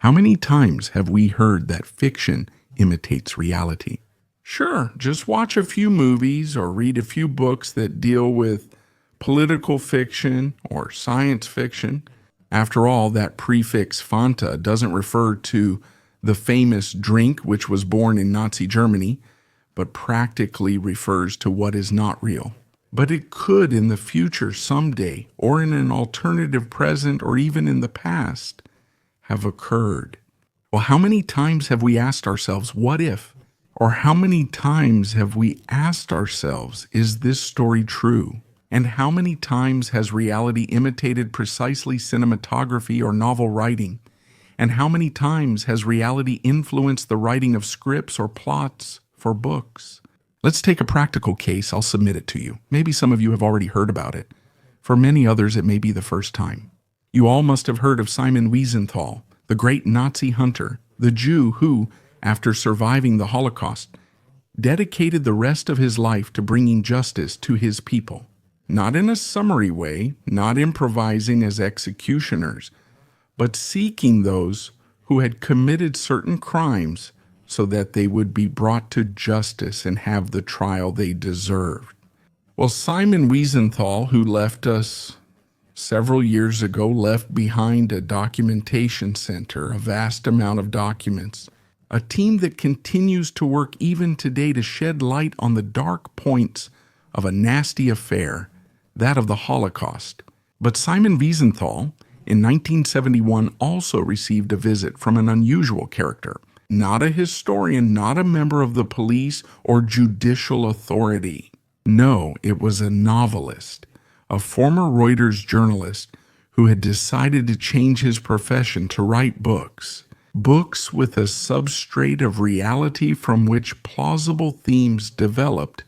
How many times have we heard that fiction imitates reality? Sure, just watch a few movies or read a few books that deal with political fiction or science fiction. After all, that prefix Fanta doesn't refer to the famous drink which was born in Nazi Germany, but practically refers to what is not real. But it could in the future someday, or in an alternative present, or even in the past, have occurred. Well, how many times have we asked ourselves, what if? Or how many times have we asked ourselves, is this story true? And how many times has reality imitated precisely cinematography or novel writing? And how many times has reality influenced the writing of scripts or plots for books? Let's take a practical case. I'll submit it to you. Maybe some of you have already heard about it. For many others, it may be the first time. You all must have heard of Simon Wiesenthal, the great Nazi hunter, the Jew who, after surviving the Holocaust, dedicated the rest of his life to bringing justice to his people. Not in a summary way, not improvising as executioners, but seeking those who had committed certain crimes so that they would be brought to justice and have the trial they deserved. Well, Simon Wiesenthal, who left us several years ago, left behind a documentation center, a vast amount of documents, a team that continues to work even today to shed light on the dark points of a nasty affair, that of the Holocaust. But Simon Wiesenthal, in 1971, also received a visit from an unusual character, not a historian, not a member of the police or judicial authority. No, it was a novelist, a former Reuters journalist who had decided to change his profession to write books. Books with a substrate of reality from which plausible themes developed,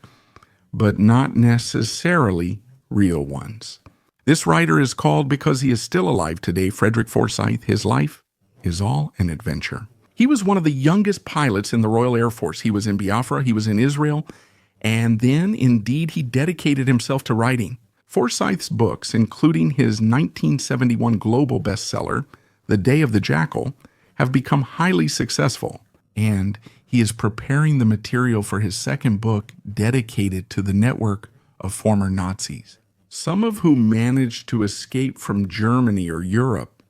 but not necessarily real ones. This writer is called, because he is still alive today, Frederick Forsyth. His life is all an adventure. He was one of the youngest pilots in the Royal Air Force. He was in Biafra, he was in Israel, and then, indeed, he dedicated himself to writing. Forsyth's books, including his 1971 global bestseller, The Day of the Jackal, have become highly successful, and he is preparing the material for his second book dedicated to the network of former Nazis, some of whom managed to escape from Germany or Europe,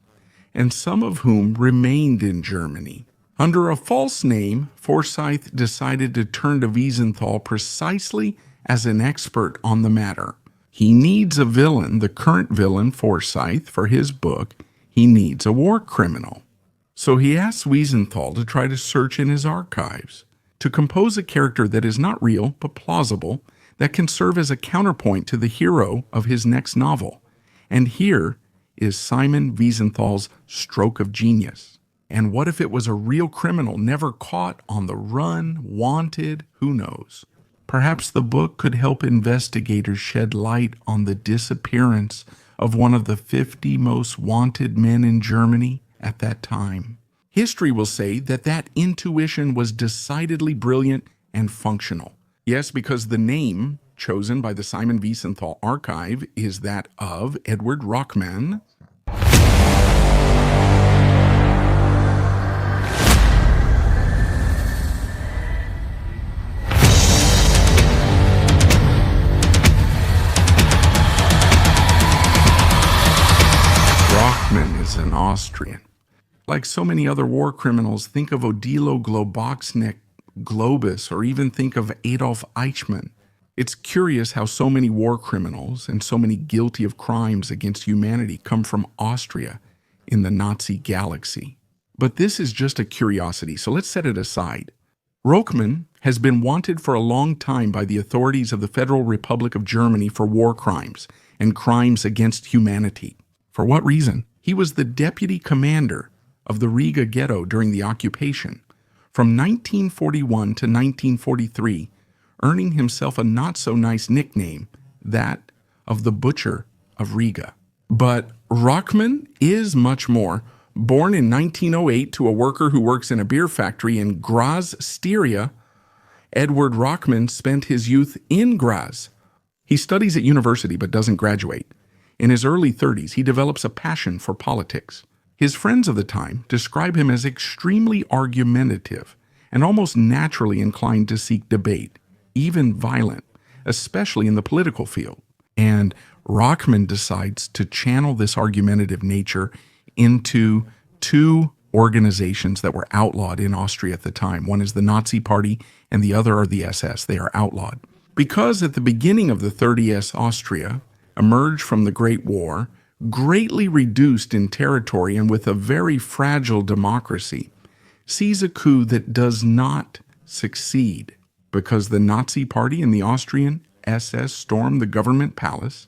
and some of whom remained in Germany. Under a false name, Forsyth decided to turn to Wiesenthal precisely as an expert on the matter. He needs a villain, the current villain, Forsyth, for his book. He needs a war criminal. So he asks Wiesenthal to try to search in his archives, to compose a character that is not real but plausible, that can serve as a counterpoint to the hero of his next novel. And here is Simon Wiesenthal's stroke of genius. And what if it was a real criminal, never caught, on the run, wanted, who knows? Perhaps the book could help investigators shed light on the disappearance of one of the 50 most wanted men in Germany at that time. History will say that that intuition was decidedly brilliant and functional. Yes, because the name chosen by the Simon Wiesenthal archive is that of Eduard Rochman. Rochman is an Austrian. Like so many other war criminals, think of Odilo Globoxnik Globus, or even think of Adolf Eichmann. It's curious how so many war criminals and so many guilty of crimes against humanity come from Austria in the Nazi galaxy. But this is just a curiosity, so let's set it aside. Rochman has been wanted for a long time by the authorities of the Federal Republic of Germany for war crimes and crimes against humanity. For what reason? He was the deputy commander of the Riga ghetto during the occupation from 1941 to 1943, earning himself a not-so-nice nickname, that of the Butcher of Riga. But Rochman is much more. Born in 1908 to a worker who works in a beer factory in Graz, Styria, Eduard Rochman spent his youth in Graz. He studies at university but doesn't graduate. In his early 30s, he develops a passion for politics. His friends of the time describe him as extremely argumentative and almost naturally inclined to seek debate, even violent, especially in the political field. And Rochman decides to channel this argumentative nature into two organizations that were outlawed in Austria at the time. One is the Nazi Party and the other are the SS. They are outlawed. Because at the beginning of the 30s, Austria emerged from the Great War, greatly reduced in territory and with a very fragile democracy, sees a coup that does not succeed because the Nazi Party and the Austrian SS stormed the government palace,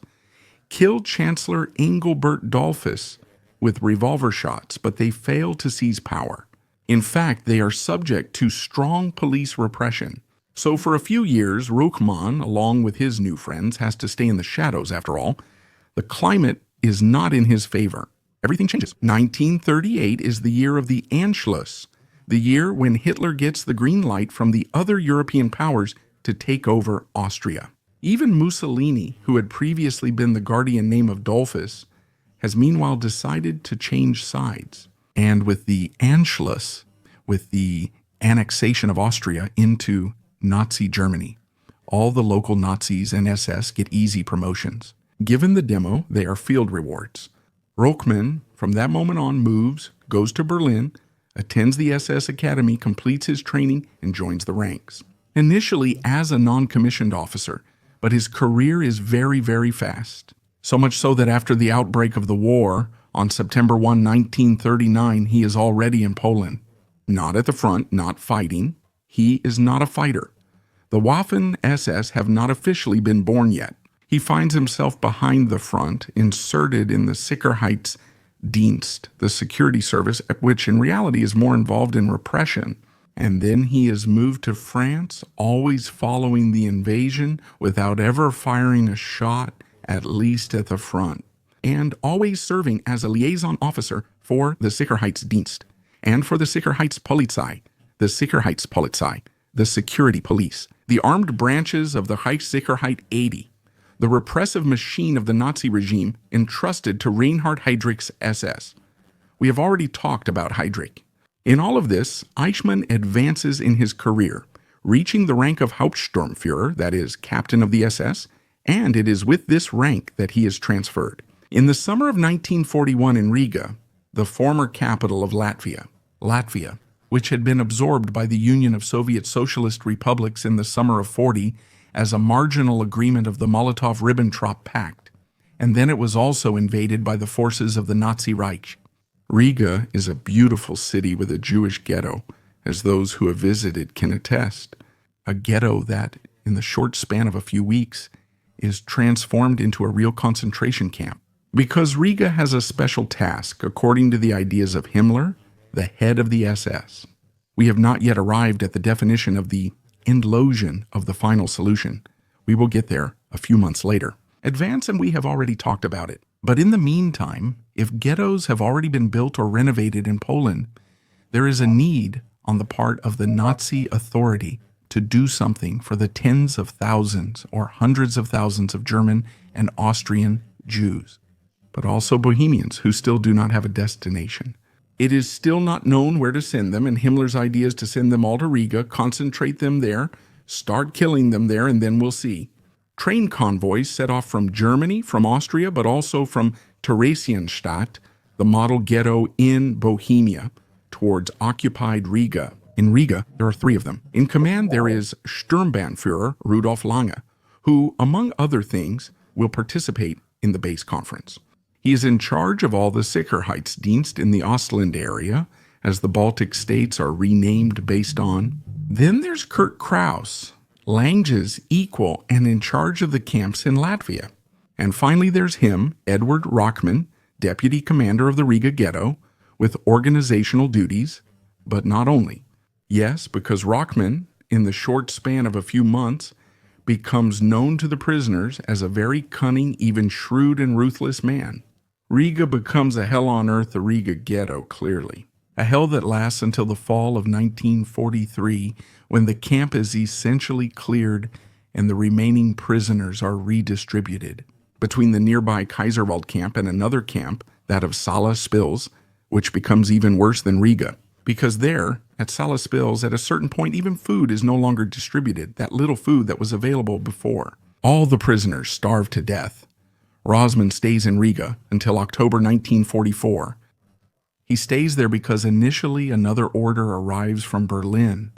killed Chancellor Engelbert Dollfuss with revolver shots, but they fail to seize power. In fact, they are subject to strong police repression. So for a few years, Rochman, along with his new friends, has to stay in the shadows after all. The climate is not in his favor. Everything changes. 1938 is the year of the Anschluss, the year when Hitler gets the green light from the other European powers to take over Austria. Even Mussolini, who had previously been the guardian name of Dollfuss, has meanwhile decided to change sides. And with the Anschluss, with the annexation of Austria into Nazi Germany, all the local Nazis and SS get easy promotions. Given the demo, they are field rewards. Rochman, from that moment on, moves, goes to Berlin, attends the SS Academy, completes his training, and joins the ranks. Initially as a non-commissioned officer, but his career is very, very fast. So much so that after the outbreak of the war, on September 1, 1939, he is already in Poland. Not at the front, not fighting. He is not a fighter. The Waffen-SS have not officially been born yet. He finds himself behind the front, inserted in the Sicherheitsdienst, the security service, which in reality is more involved in repression. And then he is moved to France, always following the invasion without ever firing a shot, at least at the front, and always serving as a liaison officer for the Sicherheitsdienst and for the Sicherheitspolizei, the security police, the armed branches of the Reichssicherheit 80, the repressive machine of the Nazi regime entrusted to Reinhard Heydrich's SS. We have already talked about Heydrich. In all of this, Eichmann advances in his career, reaching the rank of Hauptsturmführer, that is, captain of the SS, and it is with this rank that he is transferred. In the summer of 1941 in Riga, the former capital of Latvia, which had been absorbed by the Union of Soviet Socialist Republics in the summer of 40 as a marginal agreement of the Molotov-Ribbentrop Pact, and then it was also invaded by the forces of the Nazi Reich. Riga is a beautiful city with a Jewish ghetto, as those who have visited can attest. A ghetto that, in the short span of a few weeks, is transformed into a real concentration camp. Because Riga has a special task, according to the ideas of Himmler, the head of the SS. We have not yet arrived at the definition of the Endlosion of the final solution. We will get there a few months later. Advance and we have already talked about it. But in the meantime, if ghettos have already been built or renovated in Poland, there is a need on the part of the Nazi authority to do something for the tens of thousands or hundreds of thousands of German and Austrian Jews, but also Bohemians who still do not have a destination. It is still not known where to send them, and Himmler's idea is to send them all to Riga, concentrate them there, start killing them there, and then we'll see. Train convoys set off from Germany, from Austria, but also from Theresienstadt, the model ghetto in Bohemia, towards occupied Riga. In Riga, there are 3 of them. In command, there is Sturmbannführer Rudolf Lange, who, among other things, will participate in the base conference. He is in charge of all the Sicherheitsdienst in the Ostland area, as the Baltic states are renamed based on. Then there's Kurt Kraus, Lange's equal and in charge of the camps in Latvia. And finally there's him, Eduard Rochman, deputy commander of the Riga ghetto, with organizational duties, but not only. Yes, because Rochman, in the short span of a few months, becomes known to the prisoners as a very cunning, even shrewd and ruthless man. Riga becomes a hell on earth, the Riga ghetto, clearly. A hell that lasts until the fall of 1943, when the camp is essentially cleared and the remaining prisoners are redistributed. Between the nearby Kaiserwald camp and another camp, that of Sala Spils, which becomes even worse than Riga. Because there, at Salaspils, at a certain point, even food is no longer distributed, that little food that was available before. All the prisoners starve to death. Roschmann stays in Riga until October 1944. He stays there because initially another order arrives from Berlin,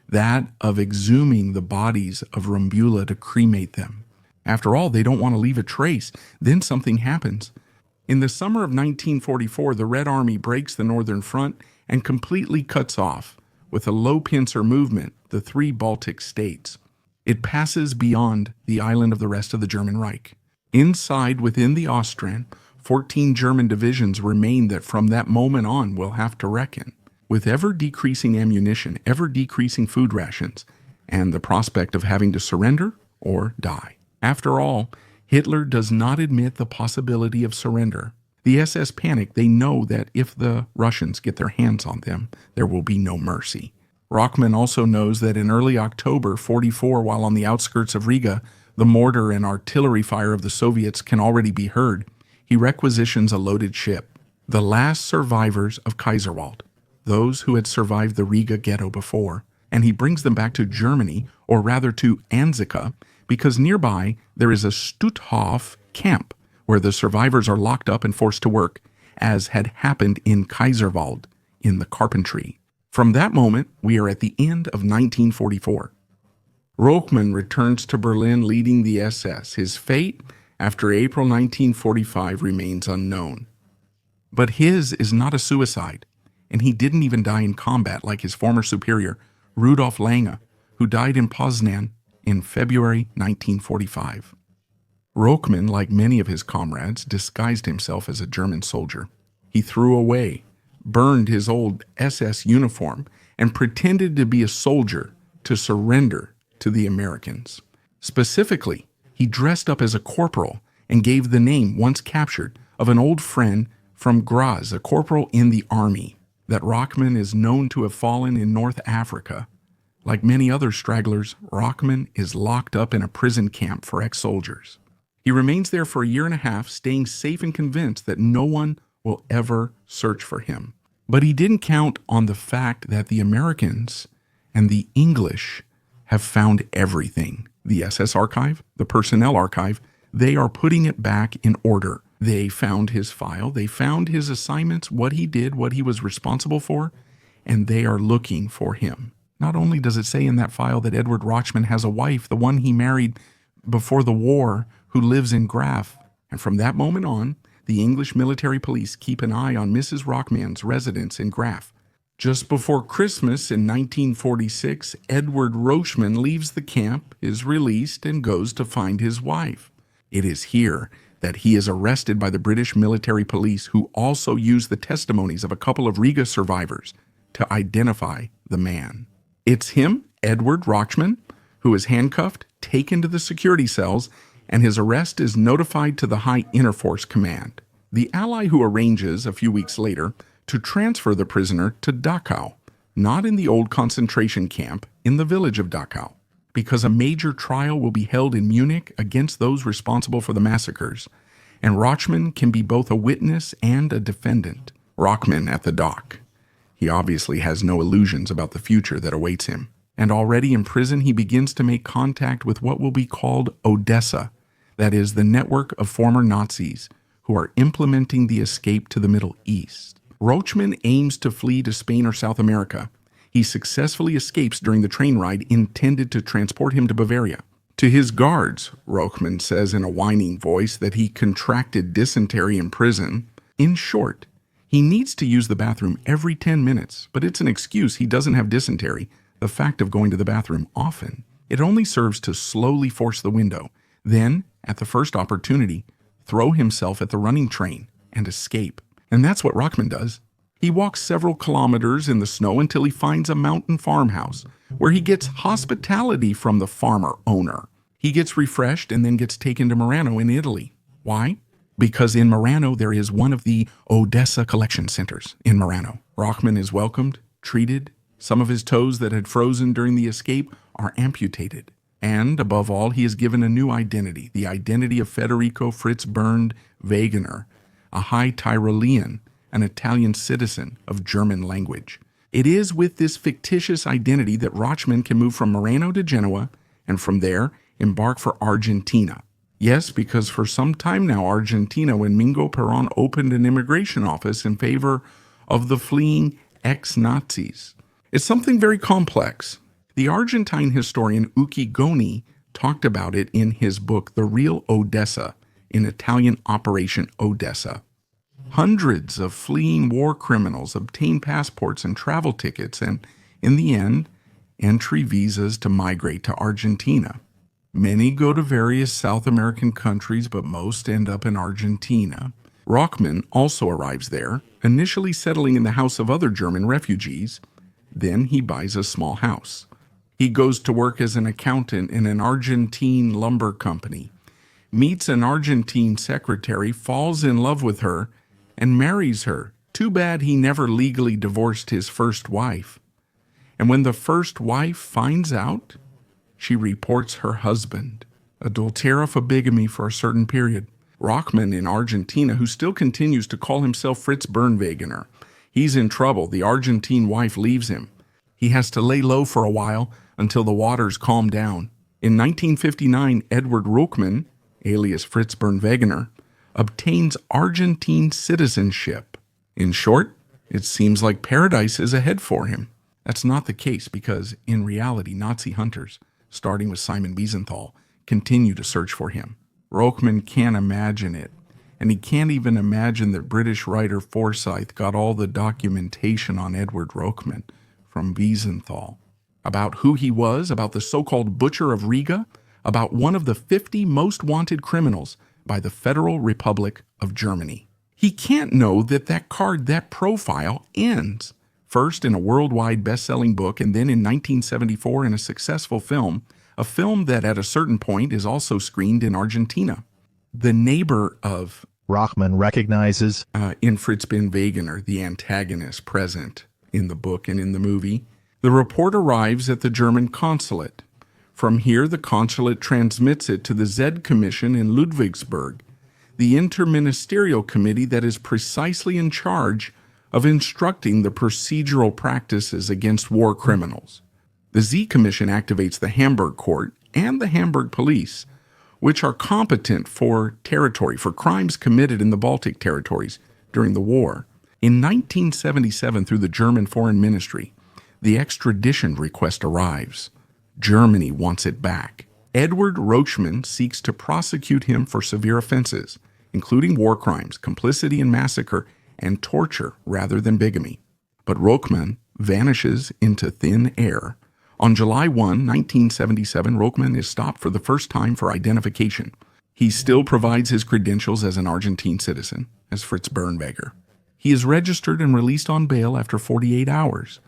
that of exhuming the bodies of Rumbula to cremate them. After all, they don't want to leave a trace. Then something happens. In the summer of 1944, the Red Army breaks the Northern Front and completely cuts off, with a low pincer movement, the 3 Baltic states. It passes beyond the island of the rest of the German Reich. Inside, within the Austrian, 14 German divisions remain that from that moment on will have to reckon with ever-decreasing ammunition, ever-decreasing food rations, and the prospect of having to surrender or die. After all, Hitler does not admit the possibility of surrender. The SS panic. They know that if the Russians get their hands on them, there will be no mercy. Rochman also knows that in early October 44, while on the outskirts of Riga, the mortar and artillery fire of the Soviets can already be heard. He requisitions a loaded ship, the last survivors of Kaiserwald, those who had survived the Riga ghetto before, and he brings them back to Germany, or rather to Anzika, because nearby there is a Stutthof camp where the survivors are locked up and forced to work, as had happened in Kaiserwald, in the carpentry. From that moment, we are at the end of 1944. Rochman returns to Berlin leading the SS. His fate, after April 1945, remains unknown. But his is not a suicide, and he didn't even die in combat like his former superior, Rudolf Lange, who died in Poznan in February 1945. Rochman, like many of his comrades, disguised himself as a German soldier. He threw away, burned his old SS uniform, and pretended to be a soldier to surrender to the Americans. Specifically, he dressed up as a corporal and gave the name, once captured, of an old friend from Graz, a corporal in the army. That Rochman is known to have fallen in North Africa. Like many other stragglers, Rochman is locked up in a prison camp for ex-soldiers. He remains there for a year and a half, staying safe and convinced that no one will ever search for him. But he didn't count on the fact that the Americans and the English have found everything. The SS archive, the personnel archive, they are putting it back in order. They found his file, they found his assignments, what he did, what he was responsible for, and they are looking for him. Not only does it say in that file that Eduard Rochman has a wife, the one he married before the war, who lives in Graf, and from that moment on, the English military police keep an eye on Mrs. Rochman's residence in Graf. Just before Christmas in 1946, Eduard Rochman leaves the camp, is released, and goes to find his wife. It is here that he is arrested by the British military police, who also use the testimonies of a couple of Riga survivors to identify the man. It's him, Eduard Rochman, who is handcuffed, taken to the security cells, and his arrest is notified to the High Interforce Command, the ally who arranges, a few weeks later, to transfer the prisoner to Dachau, not in the old concentration camp, in the village of Dachau, because a major trial will be held in Munich against those responsible for the massacres, and Rochman can be both a witness and a defendant. Rochman at the dock. He obviously has no illusions about the future that awaits him, and already in prison he begins to make contact with what will be called Odessa, that is, the network of former Nazis who are implementing the escape to the Middle East. Rochman aims to flee to Spain or South America. He successfully escapes during the train ride intended to transport him to Bavaria. To his guards, Rochman says in a whining voice that he contracted dysentery in prison. In short, he needs to use the bathroom every 10 minutes, but it's an excuse. He doesn't have dysentery, the fact of going to the bathroom often. It only serves to slowly force the window. Then, at the first opportunity, throw himself at the running train and escape. And that's what Rochman does. He walks several kilometers in the snow until he finds a mountain farmhouse where he gets hospitality from the farmer owner. He gets refreshed and then gets taken to Merano in Italy. Why? Because in Merano there is one of the Odessa collection centers in Merano. Rochman is welcomed, treated. Some of his toes that had frozen during the escape are amputated. And, above all, he is given a new identity, the identity of Federico Fritz Bernd Wegener, a high Tyrolean, an Italian citizen of German language. It is with this fictitious identity that Rochman can move from Moreno to Genoa, and from there embark for Argentina. Yes, because for some time now, Argentina, when Mingo Perón opened an immigration office in favor of the fleeing ex-Nazis. It's something very complex. The Argentine historian Uki Goni talked about it in his book, The Real Odessa, in Italian Operation Odessa. Hundreds of fleeing war criminals obtain passports and travel tickets and, in the end, entry visas to migrate to Argentina. Many go to various South American countries, but most end up in Argentina. Rochman also arrives there, initially settling in the house of other German refugees. Then he buys a small house. He goes to work as an accountant in an Argentine lumber company, meets an Argentine secretary, falls in love with her, and marries her. Too bad he never legally divorced his first wife. And when the first wife finds out, she reports her husband, adultera for bigamy for a certain period. Rochman in Argentina, who still continues to call himself Fritz Bernwegener. He's in trouble. The Argentine wife leaves him. He has to lay low for a while until the waters calm down. In 1959, Eduard Rochman, alias Fritz Bernwegener, obtains Argentine citizenship. In short, it seems like paradise is ahead for him. That's not the case because, in reality, Nazi hunters, starting with Simon Wiesenthal, continue to search for him. Rochman can't imagine it, and he can't even imagine that British writer Forsyth got all the documentation on Eduard Rochman from Wiesenthal, about who he was, about the so-called Butcher of Riga, about one of the 50 most wanted criminals by the Federal Republic of Germany. He can't know that that card, that profile, ends first in a worldwide best-selling book and then in 1974 in a successful film, a film that at a certain point is also screened in Argentina. The neighbor of Rochman recognizes in Fritz Bernwegener, the antagonist present in the book and in the movie. The report arrives at the German consulate. From here, the consulate transmits it to the Z Commission in Ludwigsburg, the interministerial committee that is precisely in charge of instructing the procedural practices against war criminals. The Z Commission activates the Hamburg court and the Hamburg police, which are competent for territory, for crimes committed in the Baltic territories during the war. In 1977, through the German Foreign Ministry, the extradition request arrives. Germany wants it back. Eduard Rochman seeks to prosecute him for severe offenses, including war crimes, complicity in massacre, and torture rather than bigamy. But Rochman vanishes into thin air. On July 1, 1977, Rochman is stopped for the first time for identification. He still provides his credentials as an Argentine citizen, as Fritz Bernwegener. He is registered and released on bail after 48 hours.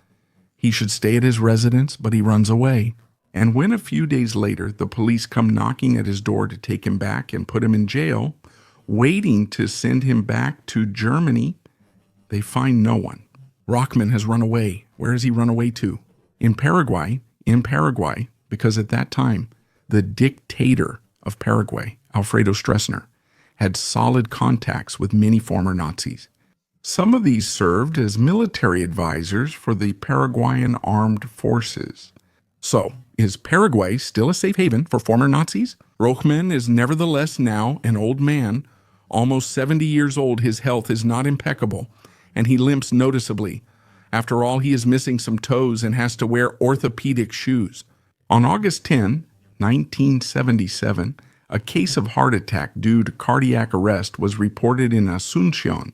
He should stay at his residence, but he runs away. And when a few days later the police come knocking at his door to take him back and put him in jail, waiting to send him back to Germany, they find no one. Rochman has run away. Where has he run away to? In Paraguay, because at that time, the dictator of Paraguay, Alfredo Stroessner, had solid contacts with many former Nazis. Some of these served as military advisors for the Paraguayan armed forces. So, is Paraguay still a safe haven for former Nazis? Rochman is nevertheless now an old man. Almost 70 years old, his health is not impeccable, and he limps noticeably. After all, he is missing some toes and has to wear orthopedic shoes. On August 10, 1977, a case of heart attack due to cardiac arrest was reported in Asunción,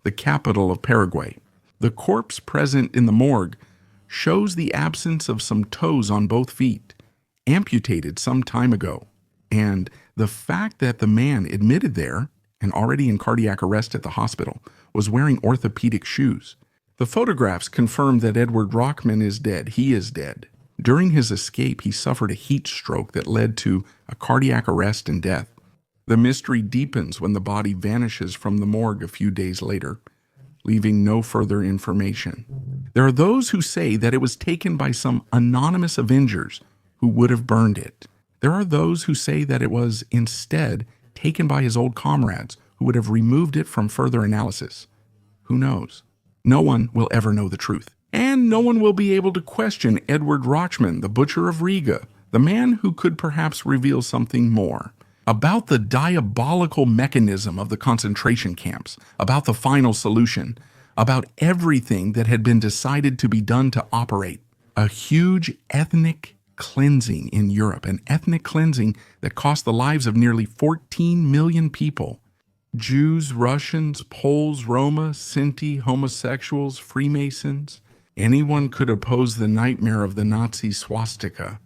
the capital of Paraguay. The corpse present in the morgue shows the absence of some toes on both feet, amputated some time ago, and the fact that the man admitted there and already in cardiac arrest at the hospital was wearing orthopedic shoes. The photographs confirm that Eduard Rochman is dead. He is dead. During his escape, he suffered a heat stroke that led to a cardiac arrest and death. The mystery deepens when the body vanishes from the morgue a few days later, leaving no further information. There are those who say that it was taken by some anonymous avengers who would have burned it. There are those who say that it was instead taken by his old comrades who would have removed it from further analysis. Who knows? No one will ever know the truth. And no one will be able to question Eduard Rochman, the butcher of Riga, the man who could perhaps reveal something more about the diabolical mechanism of the concentration camps, about the final solution, about everything that had been decided to be done to operate. A huge ethnic cleansing in Europe, an ethnic cleansing that cost the lives of nearly 14 million people. Jews, Russians, Poles, Roma, Sinti, homosexuals, Freemasons. Anyone could oppose the nightmare of the Nazi swastika.